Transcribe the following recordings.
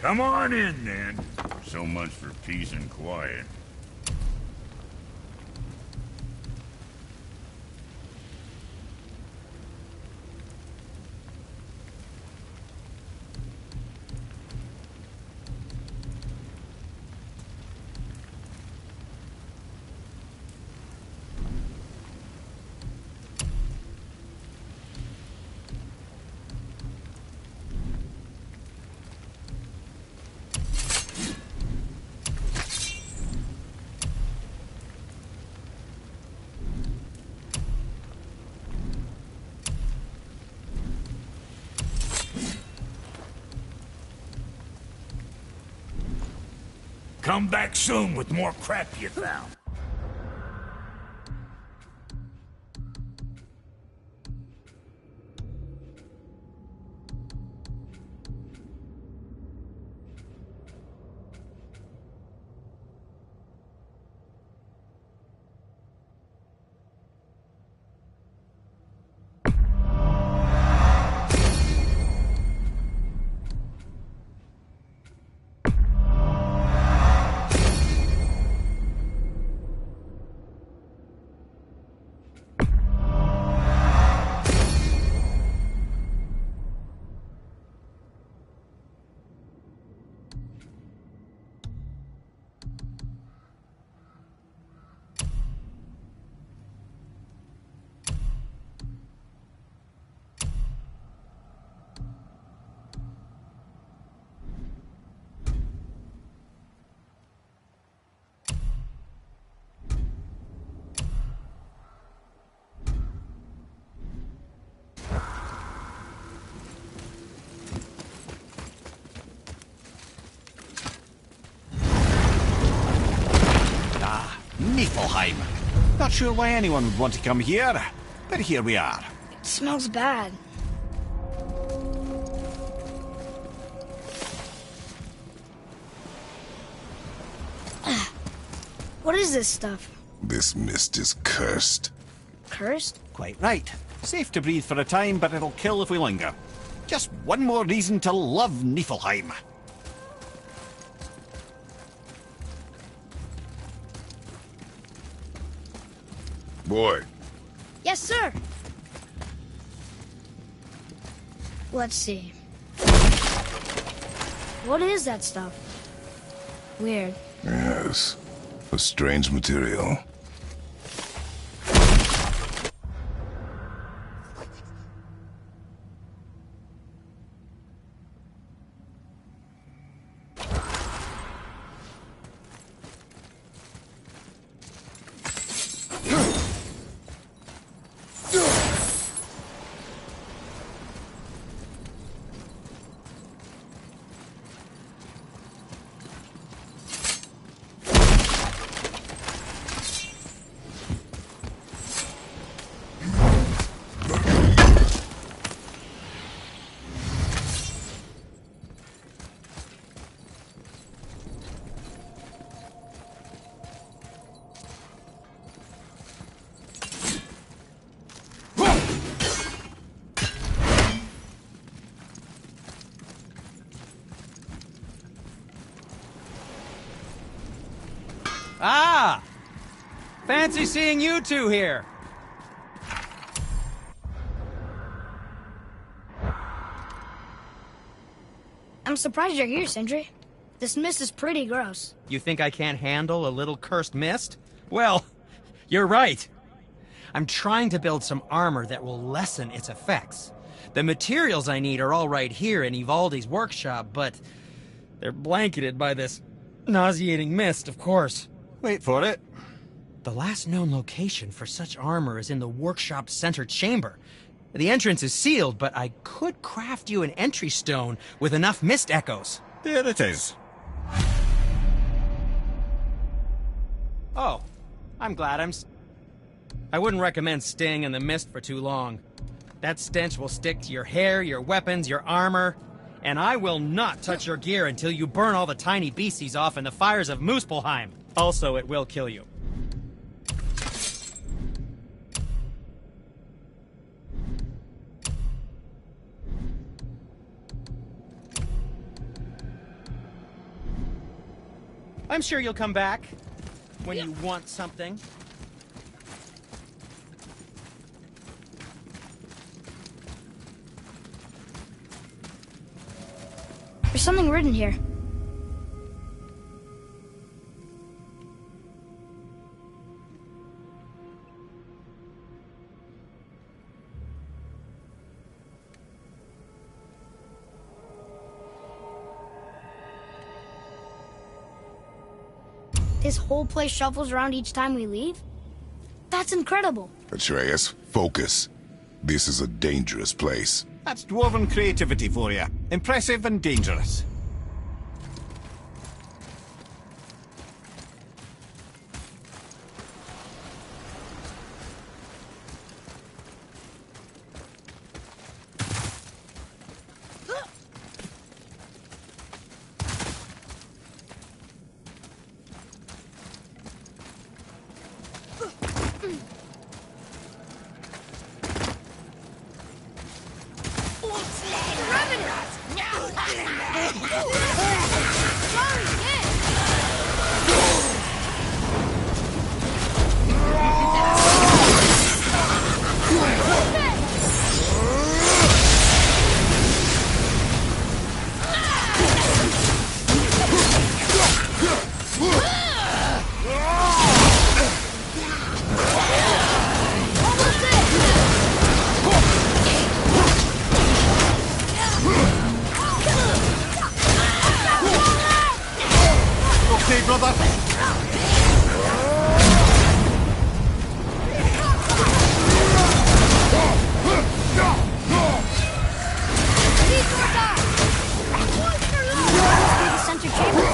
Come on in, then. So much for peace and quiet. Come back soon with more crap you found. Niflheim. Not sure why anyone would want to come here, but here we are. It smells bad. What is this stuff? This mist is cursed. Cursed? Quite right. Safe to breathe for a time, but it'll kill if we linger. Just one more reason to love Niflheim. Boy, Yes, sir. Let's see. What is that stuff? Weird. yes. A strange material. Ah! Fancy seeing you two here. I'm surprised you're here, Sindri. This mist is pretty gross. You think I can't handle a little cursed mist? Well, you're right. I'm trying to build some armor that will lessen its effects. The materials I need are all right here in Ivaldi's workshop, but they're blanketed by this nauseating mist, of course. Wait for it. The last known location for such armor is in the workshop's center chamber. The entrance is sealed, but I could craft you an entry stone with enough mist echoes. There it is. Oh, I'm glad I wouldn't recommend staying in the mist for too long. That stench will stick to your hair, your weapons, your armor, and I will not touch your gear until you burn all the tiny beasties off in the fires of Muspelheim. Also, it will kill you. I'm sure you'll come back when you want something. There's something written here. This whole place shuffles around each time we leave? That's incredible. Atreus, focus. This is a dangerous place. That's dwarven creativity for you. Impressive and dangerous. Okay, brother. The center chamber.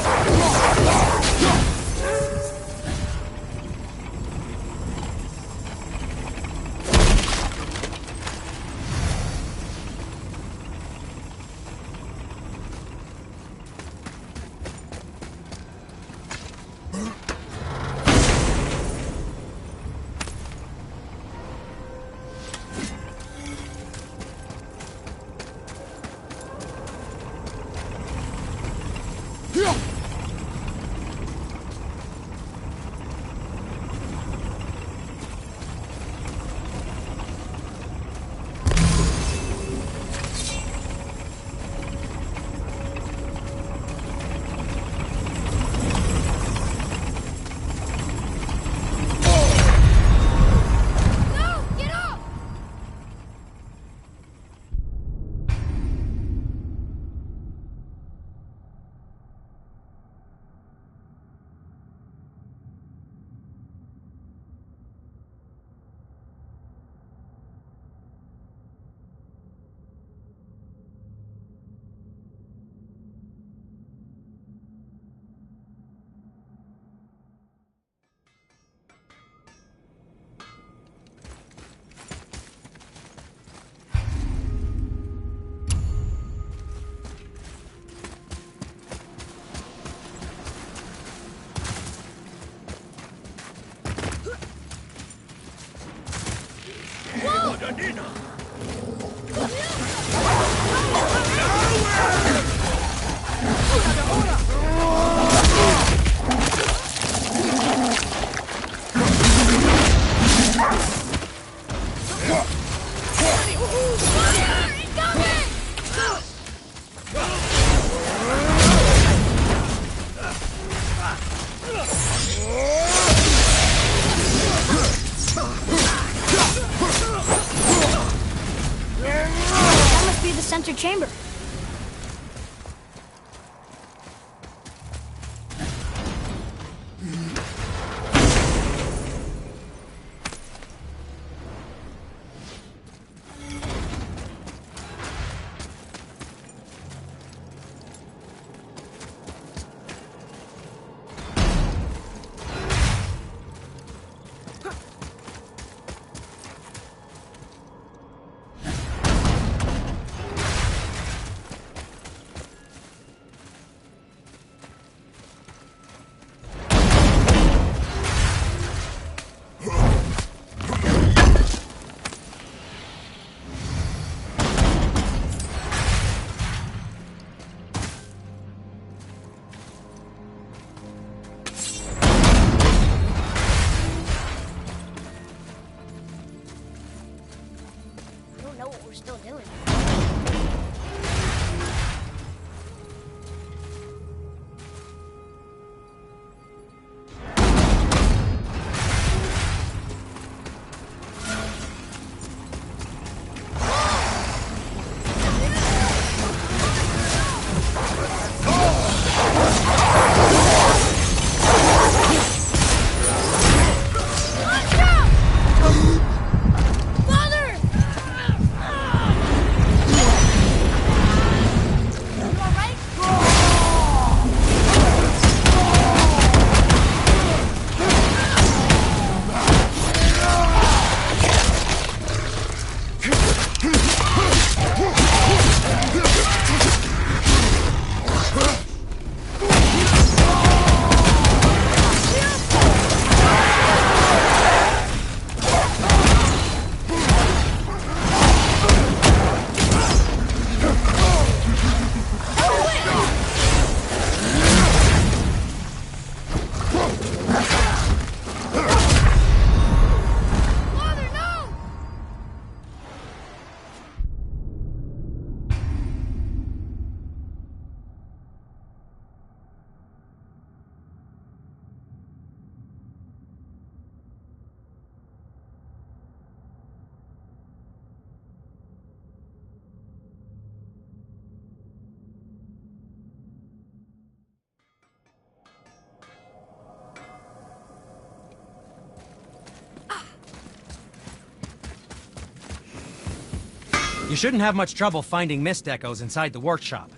You shouldn't have much trouble finding mist echoes inside the workshop.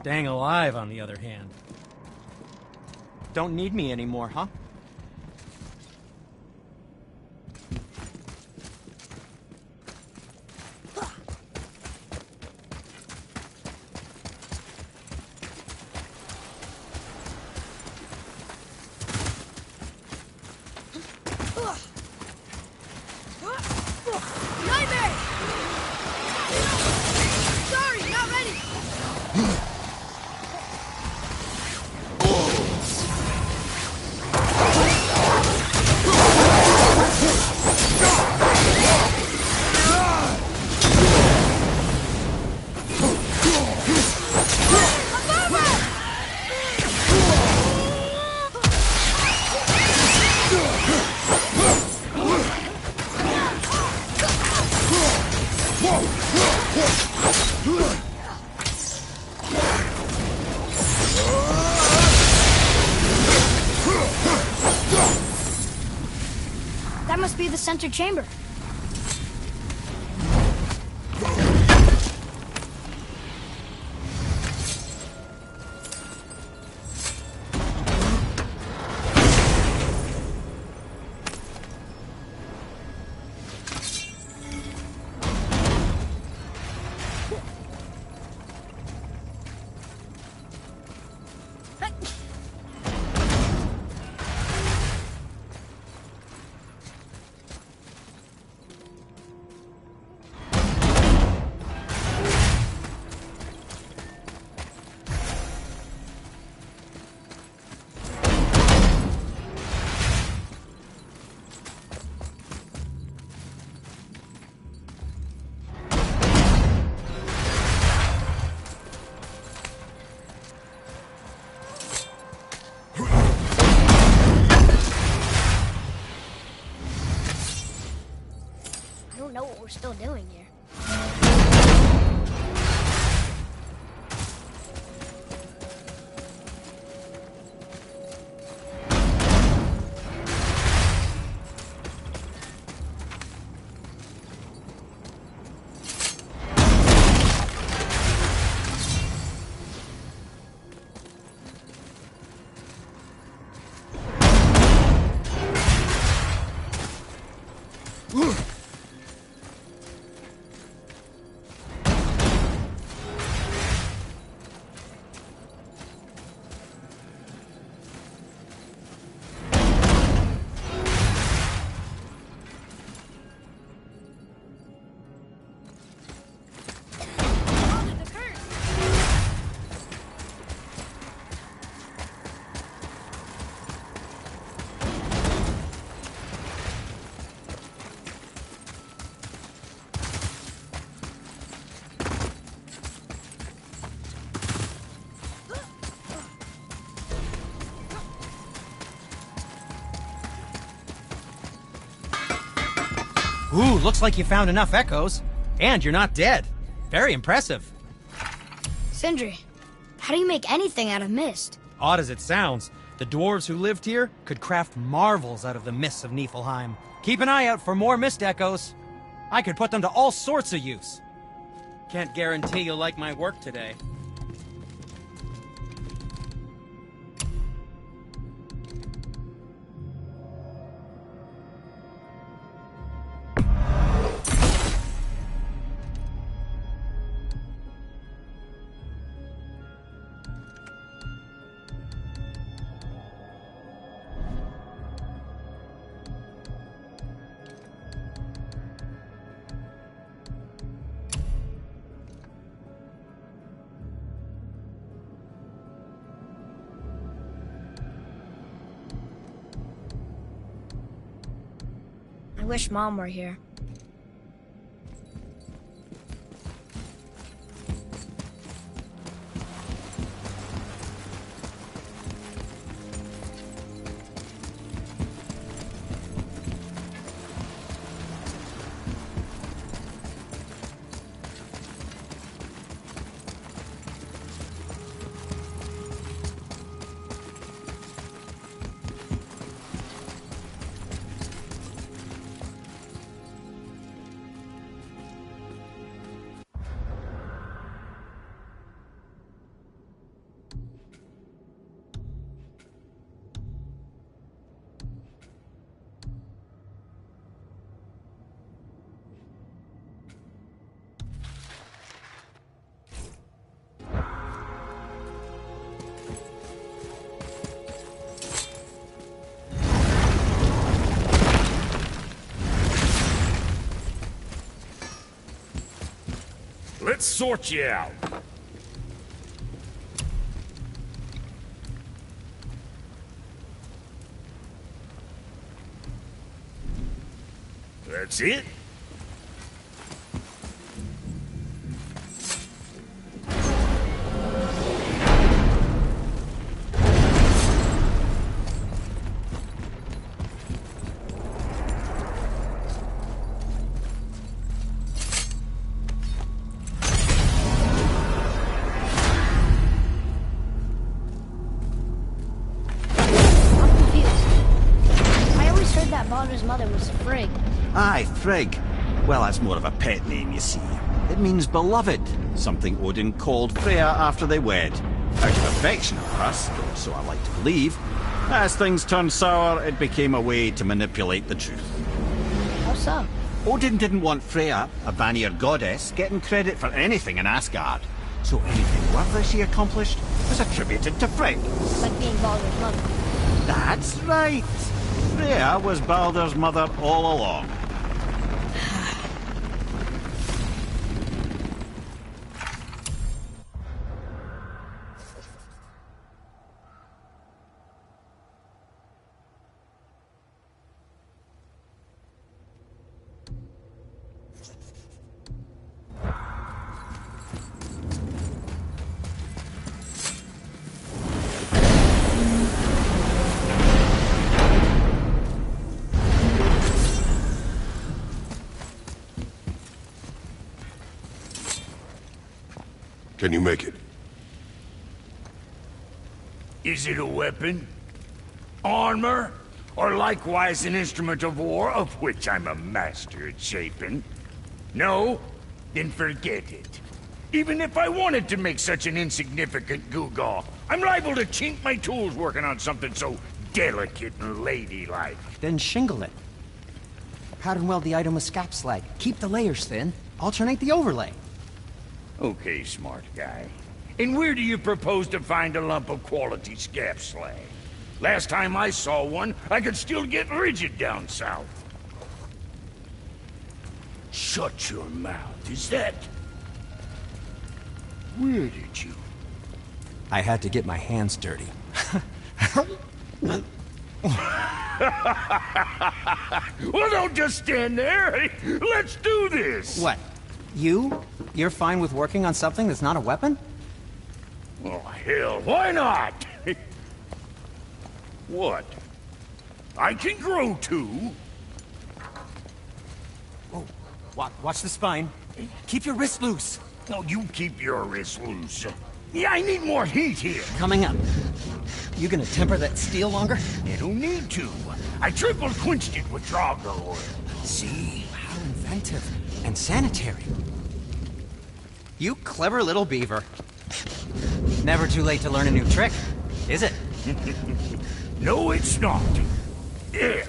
Staying alive, on the other hand. Don't need me anymore, huh? Nightmare! Sorry, not ready. That must be the center chamber. I don't know what we're still doing here. Ooh, looks like you found enough echoes. And you're not dead. Very impressive. Sindri, how do you make anything out of mist? Odd as it sounds, the dwarves who lived here could craft marvels out of the mists of Niflheim. Keep an eye out for more mist echoes. I could put them to all sorts of use. Can't guarantee you'll like my work today. I wish Mom were here. Let's sort you out. That's it? I'm confused. I always heard that Baldur's mother was Frigg. Aye, Frigg. Well, that's more of a pet name, you see. It means beloved, something Odin called Freya after they wed. Out of affection, of course, or so I like to believe. As things turned sour, it became a way to manipulate the truth. How so? Odin didn't want Freya, a Vanir goddess, getting credit for anything in Asgard. So anything worthy she accomplished was attributed to Frigg. Like being Baldur's mother. That's right. Freya was Baldur's mother all along. Can you make it? Is it a weapon? Armor? Or likewise an instrument of war, of which I'm a master at shaping? No? Then forget it. Even if I wanted to make such an insignificant gewgaw, I'm liable to chink my tools working on something so delicate and ladylike. Then shingle it. Pattern weld the item with scap slag. Keep the layers thin. Alternate the overlay. Okay, smart guy. And where do you propose to find a lump of quality scap slag? Last time I saw one, I could still get rigid down south. Shut your mouth, is that... Where did you... I had to get my hands dirty. Well, don't just stand there. Let's do this. What? You're fine with working on something that's not a weapon? Oh, hell, why not? What? I can grow too. Oh, watch the spine. Keep your wrist loose. No, you keep your wrist loose. Yeah, I need more heat here. Coming up. You gonna temper that steel longer? You don't need to. I triple quenched it with Drago oil. See? How inventive. And sanitary. You clever little beaver. Never too late to learn a new trick, is it? No, it's not. There.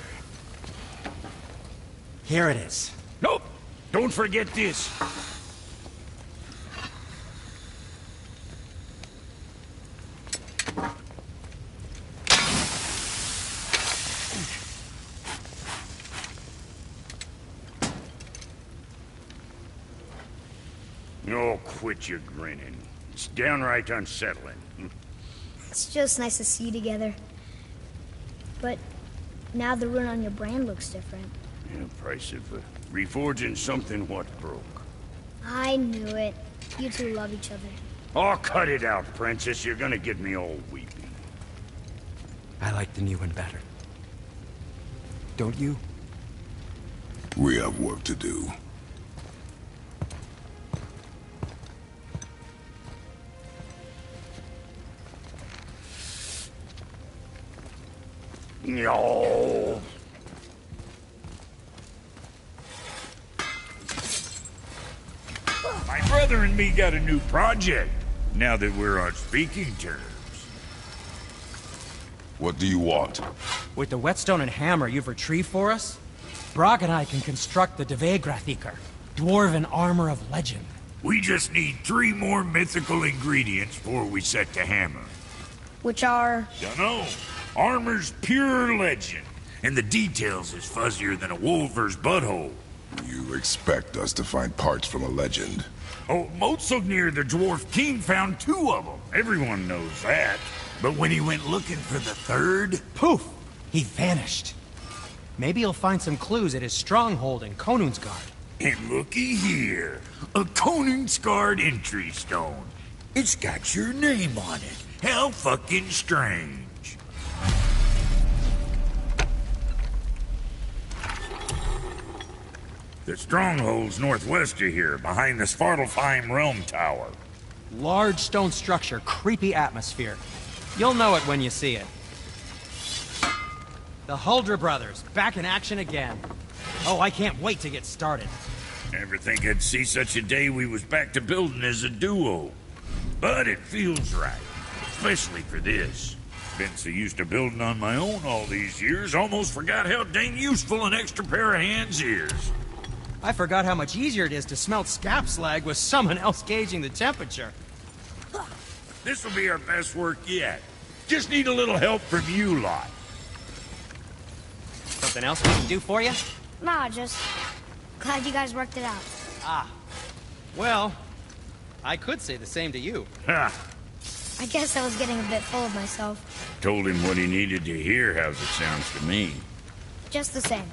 Here it is. Nope. Don't forget this. Oh, quit your grinning. It's downright unsettling. It's just nice to see you together. But now the rune on your brand looks different. Yeah, price of reforging something what broke. I knew it. You two love each other. Oh, cut it out, Princess. You're gonna get me all weepy. I like the new one better. Don't you? We have work to do. No. My brother and me got a new project, now that we're on speaking terms. What do you want? With the whetstone and hammer you've retrieved for us, Brok and I can construct the Dvegrathikr, dwarven armor of legend. We just need 3 more mythical ingredients before we set to hammer. Which are... Dunno. Armor's pure legend, and the details is fuzzier than a wolver's butthole. You expect us to find parts from a legend? Old Motsognir, the dwarf king, found 2 of them. Everyone knows that. But when he went looking for the 3rd... Poof! He vanished. Maybe he'll find some clues at his stronghold in Konungsgard. And looky here. A Konungsgard entry stone. It's got your name on it. How fucking strange. The stronghold's northwest of here, behind the Svartalfheim Realm Tower. Large stone structure, creepy atmosphere. You'll know it when you see it. The Huldra brothers, back in action again. Oh, I can't wait to get started. Never think I'd see such a day we was back to building as a duo. But it feels right, especially for this. Been so used to building on my own all these years, almost forgot how dang useful an extra pair of hands is. I forgot how much easier it is to smelt scap slag with someone else gauging the temperature. This'll be our best work yet. Just need a little help from you lot. Something else we can do for you? Nah, just glad you guys worked it out. Ah. Well, I could say the same to you. Ha! I guess I was getting a bit full of myself. Told him what he needed to hear, how's it sounds to me. Just the same.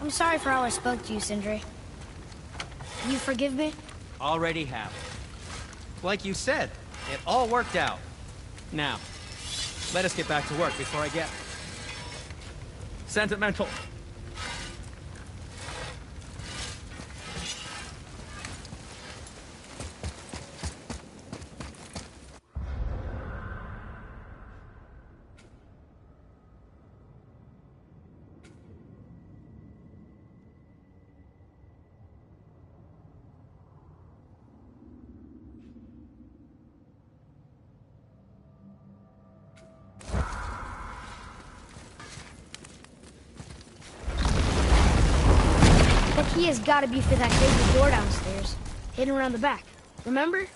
I'm sorry for how I spoke to you, Sindri. You forgive me? Already have. Like you said, it all worked out. Now, let us get back to work before I get sentimental. The key has got to be for that big door downstairs, hidden around the back. Remember?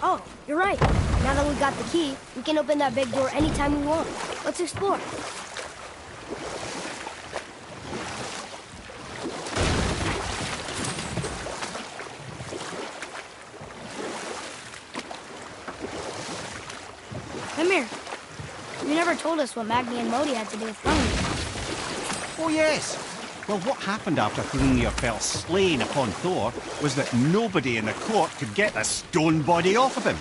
Oh, you're right. Now that we got the key, we can open that big door anytime we want. Let's explore. Come here. You never told us what Magni and Modi had to do with Hrungnir. Oh, yes. Well, what happened after Hrungnir fell slain upon Thor was that nobody in the court could get the stone body off of him.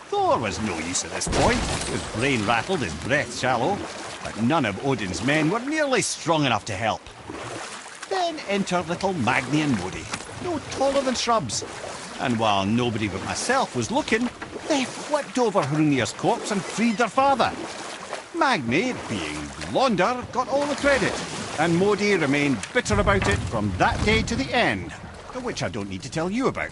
Thor was no use at this point. His brain rattled, his breath shallow, but none of Odin's men were nearly strong enough to help. Then enter little Magni and Modi, no taller than shrubs. And while nobody but myself was looking, they flipped over Hrungnir's corpse and freed their father. Magni, being blonder, got all the credit, and Modi remained bitter about it from that day to the end, which I don't need to tell you about.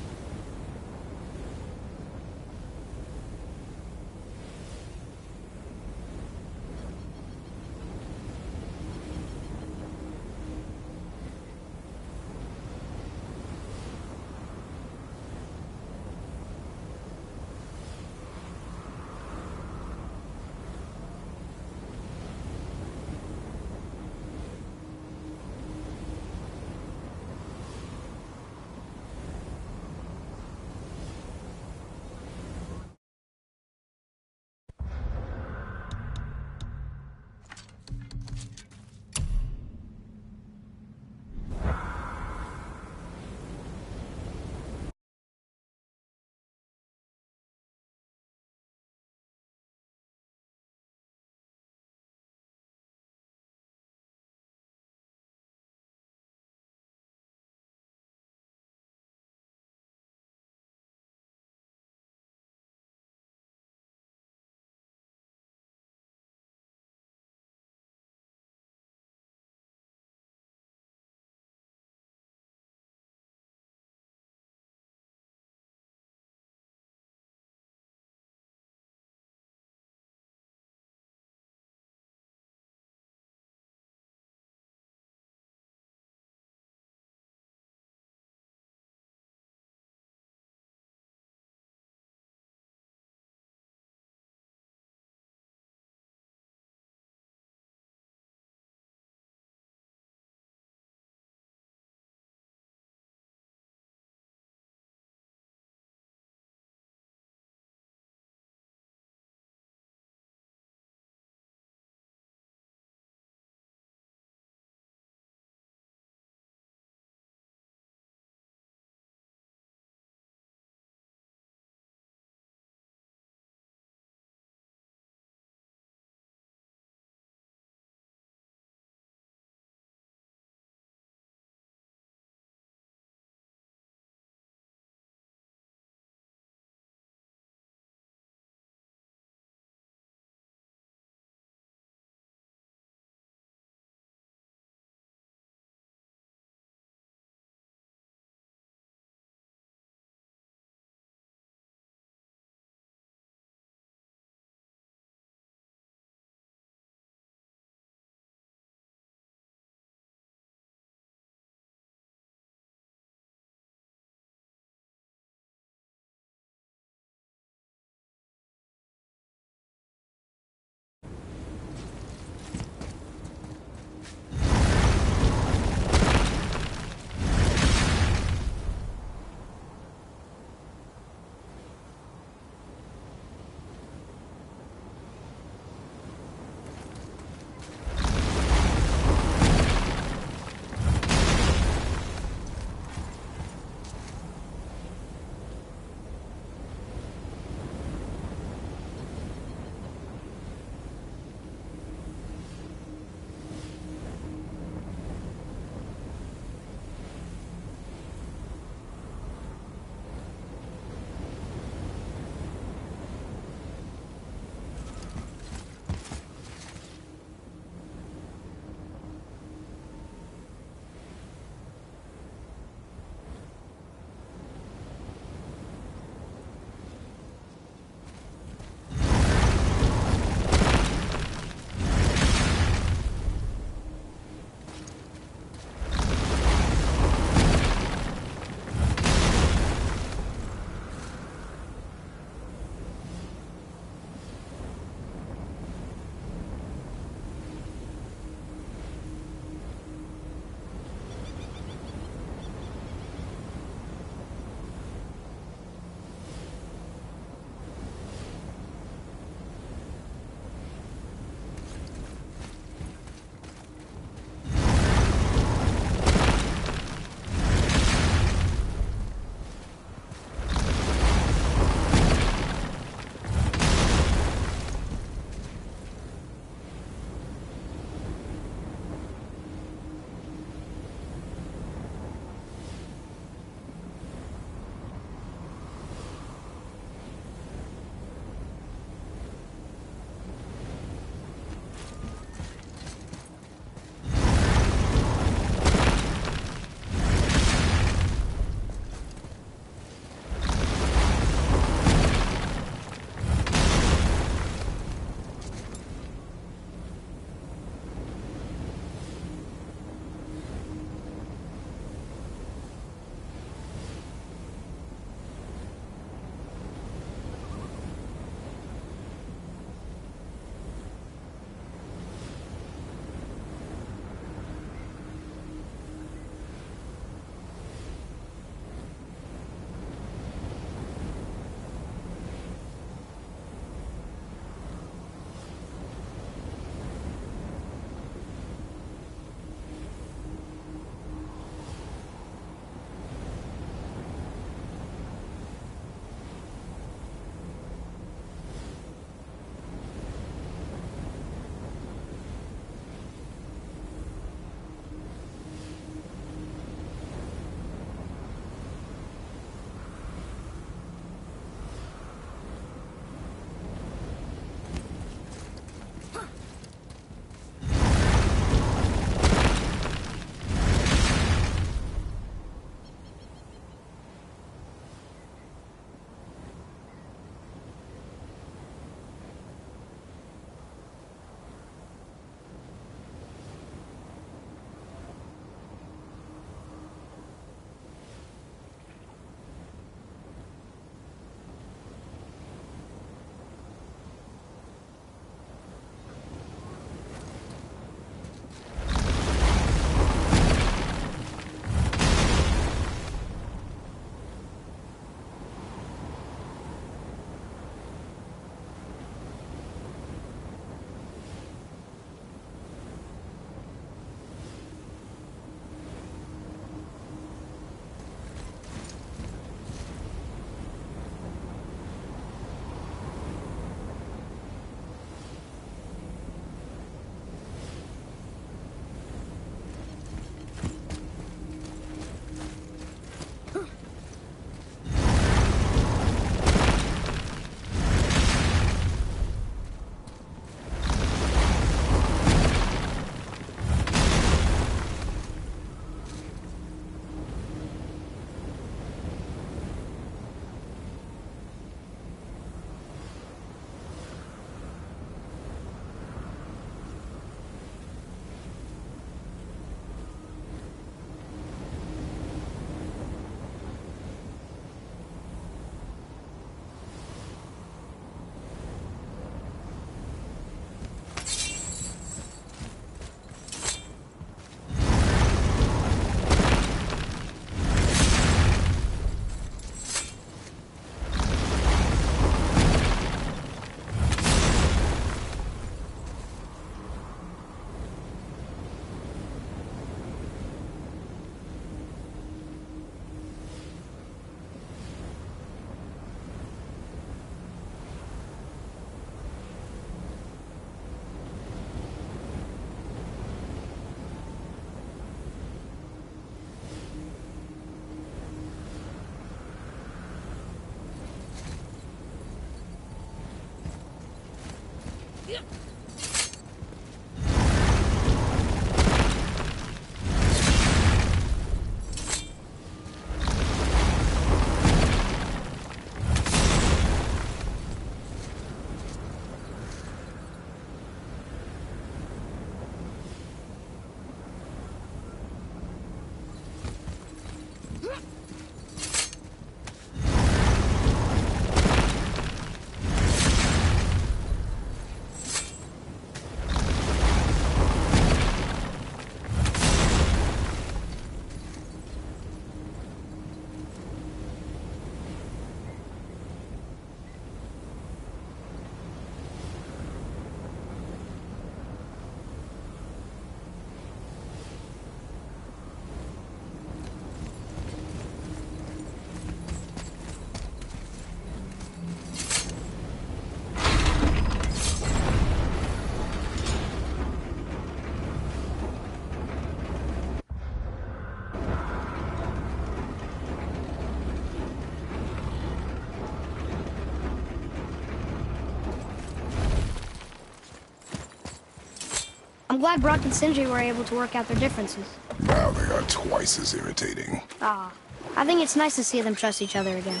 I'm glad Brock and Sindri were able to work out their differences. Now they are twice as irritating. Ah, I think it's nice to see them trust each other again.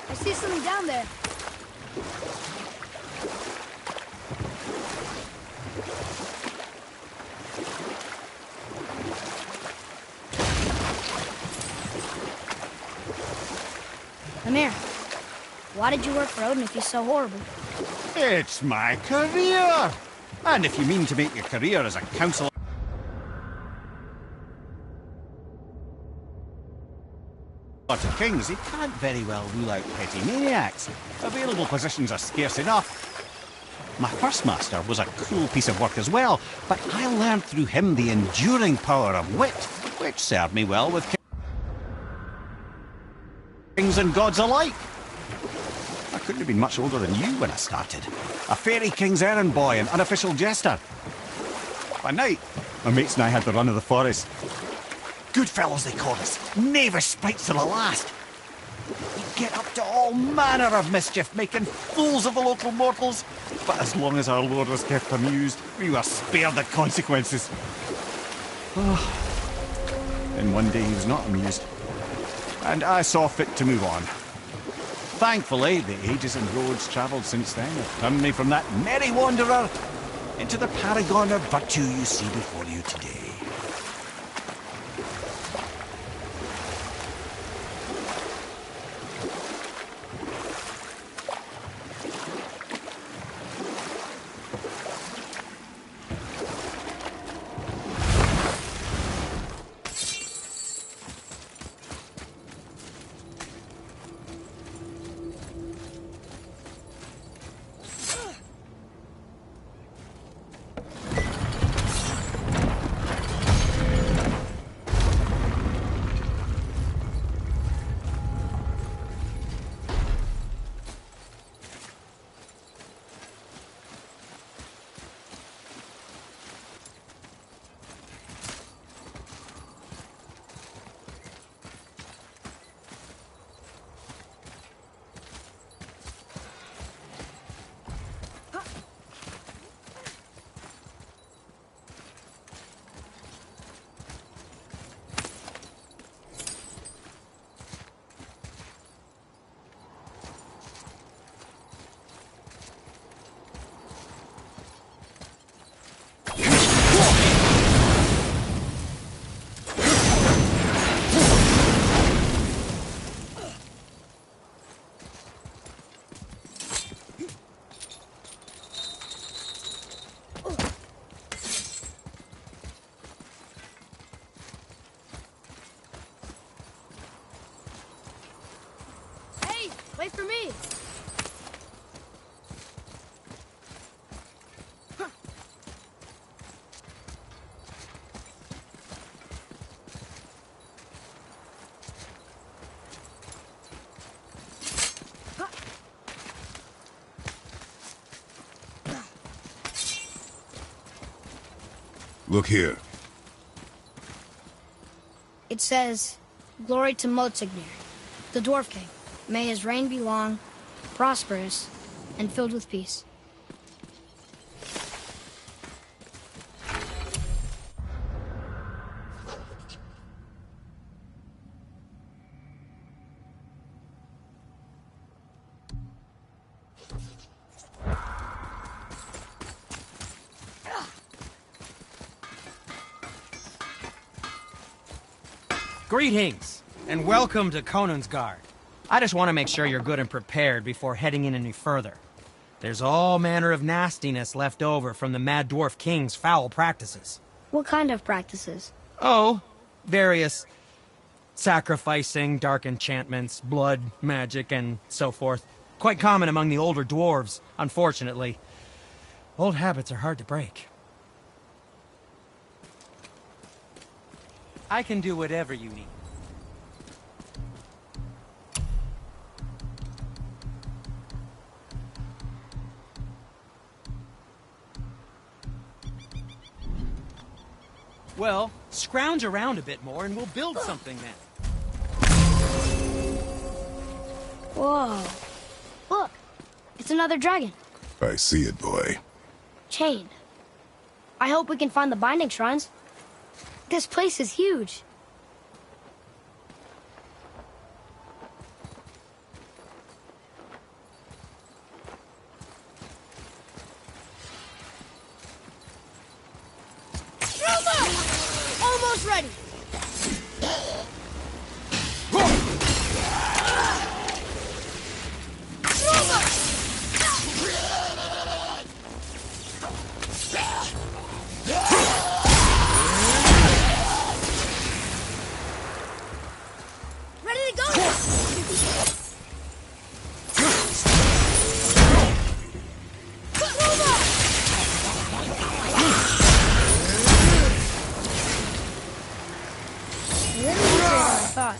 I see something down there. Come here. Why did you work for Odin if he's so horrible? It's my career! And if you mean to make your career as a councillor to kings, you can't very well rule out petty maniacs. Available positions are scarce enough. My first master was a cruel piece of work as well, but I learned through him the enduring power of wit, which served me well with kings and gods alike. I couldn't have been much older than you when I started. A fairy king's errand boy and unofficial jester. By night, my mates and I had the run of the forest. Good fellows they called us, knavish sprites to the last. We'd get up to all manner of mischief, making fools of the local mortals. But as long as our lord was kept amused, we were spared the consequences. Then one day he was not amused, and I saw fit to move on. Thankfully, the ages and roads travelled since then have turned me from that merry wanderer into the paragon of virtue you see before you today. Wait for me! Look here. It says, "Glory to Motsignir, the Dwarf King." May his reign be long, prosperous, and filled with peace. Greetings, and welcome to Konungsgard. I just want to make sure you're good and prepared before heading in any further. There's all manner of nastiness left over from the Mad Dwarf King's foul practices. What kind of practices? Oh, various sacrificing, dark enchantments, blood, magic, and so forth. Quite common among the older dwarves, unfortunately. Old habits are hard to break. I can do whatever you need. Well, scrounge around a bit more and we'll build something then. Whoa. Look, it's another dragon. I see it, boy. Chained. I hope we can find the binding shrines. This place is huge. Almost ready. Ready to go. Thought.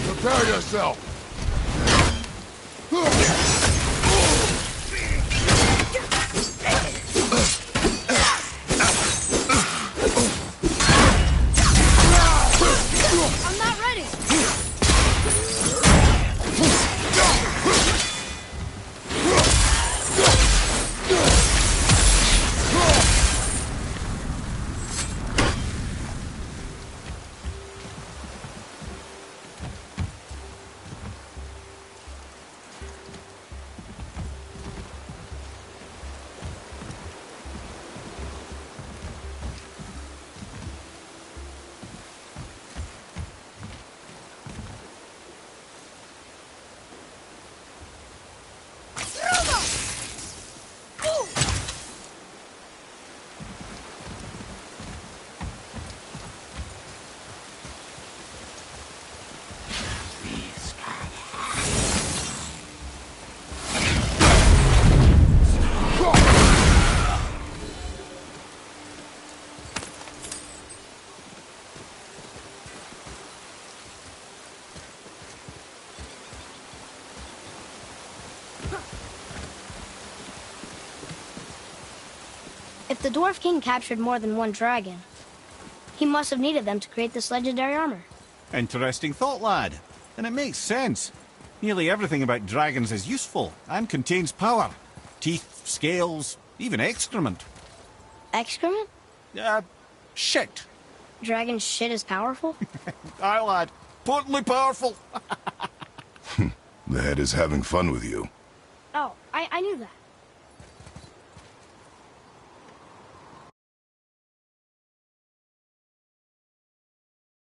Prepare yourself! I'm not ready. If the Dwarf King captured more than one dragon, he must have needed them to create this legendary armor. Interesting thought, lad. And it makes sense. Nearly everything about dragons is useful and contains power. Teeth, scales, even excrement. Excrement? Shit. Dragon shit is powerful? Aye, lad. Potently powerful. The head is having fun with you. Oh, I knew that.